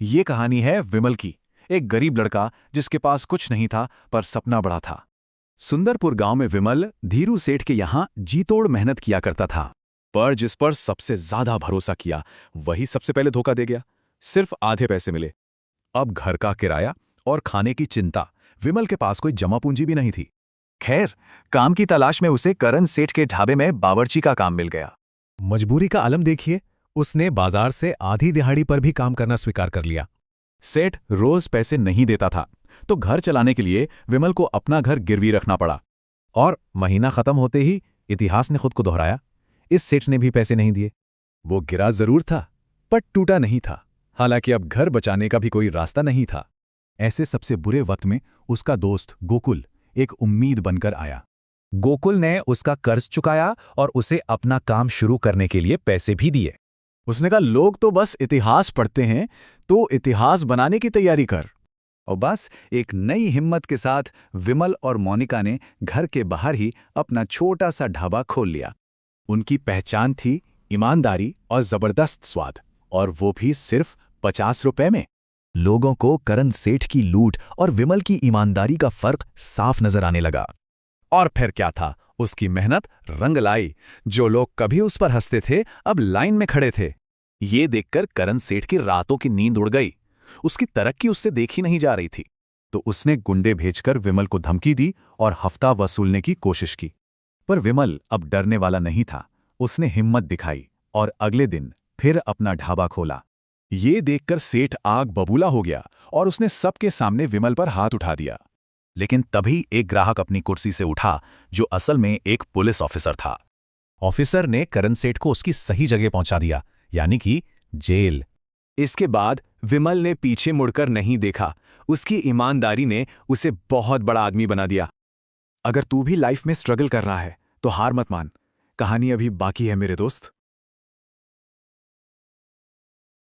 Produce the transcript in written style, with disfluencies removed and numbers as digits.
ये कहानी है विमल की। एक गरीब लड़का जिसके पास कुछ नहीं था पर सपना बड़ा था। सुंदरपुर गांव में विमल धीरू सेठ के यहाँ जीतोड़ मेहनत किया करता था। पर जिस पर सबसे ज्यादा भरोसा किया वही सबसे पहले धोखा दे गया। सिर्फ आधे पैसे मिले। अब घर का किराया और खाने की चिंता। विमल के पास कोई जमा पूंजी भी नहीं थी। खैर, काम की तलाश में उसे करण सेठ के ढाबे में बावर्ची का काम मिल गया। मजबूरी का आलम देखिए, उसने बाजार से आधी दिहाड़ी पर भी काम करना स्वीकार कर लिया। सेठ रोज पैसे नहीं देता था, तो घर चलाने के लिए विमल को अपना घर गिरवी रखना पड़ा। और महीना खत्म होते ही इतिहास ने खुद को दोहराया। इस सेठ ने भी पैसे नहीं दिए। वो गिरा जरूर था, पर टूटा नहीं था। हालांकि अब घर बचाने का भी कोई रास्ता नहीं था। ऐसे सबसे बुरे वक्त में उसका दोस्त गोकुल एक उम्मीद बनकर आया। गोकुल ने उसका कर्ज चुकाया और उसे अपना काम शुरू करने के लिए पैसे भी दिए। उसने कहा, लोग तो बस इतिहास पढ़ते हैं, तो इतिहास बनाने की तैयारी कर। और बस एक नई हिम्मत के साथ विमल और मोनिका ने घर के बाहर ही अपना छोटा सा ढाबा खोल लिया। उनकी पहचान थी ईमानदारी और जबरदस्त स्वाद, और वो भी सिर्फ 50 रुपए में। लोगों को करण सेठ की लूट और विमल की ईमानदारी का फर्क साफ नजर आने लगा। और फिर क्या था, उसकी मेहनत रंग लाई। जो लोग कभी उस पर हंसते थे अब लाइन में खड़े थे। ये देखकर करण सेठ की रातों की नींद उड़ गई। उसकी तरक्की उससे देखी नहीं जा रही थी। तो उसने गुंडे भेजकर विमल को धमकी दी और हफ्ता वसूलने की कोशिश की। पर विमल अब डरने वाला नहीं था। उसने हिम्मत दिखाई और अगले दिन फिर अपना ढाबा खोला। ये देखकर सेठ आग बबूला हो गया और उसने सबके सामने विमल पर हाथ उठा दिया। लेकिन तभी एक ग्राहक अपनी कुर्सी से उठा, जो असल में एक पुलिस ऑफिसर था। ऑफिसर ने करण सेठ को उसकी सही जगह पहुंचा दिया, यानी कि जेल। इसके बाद विमल ने पीछे मुड़कर नहीं देखा। उसकी ईमानदारी ने उसे बहुत बड़ा आदमी बना दिया। अगर तू भी लाइफ में स्ट्रगल कर रहा है तो हार मत मान। कहानी अभी बाकी है मेरे दोस्त।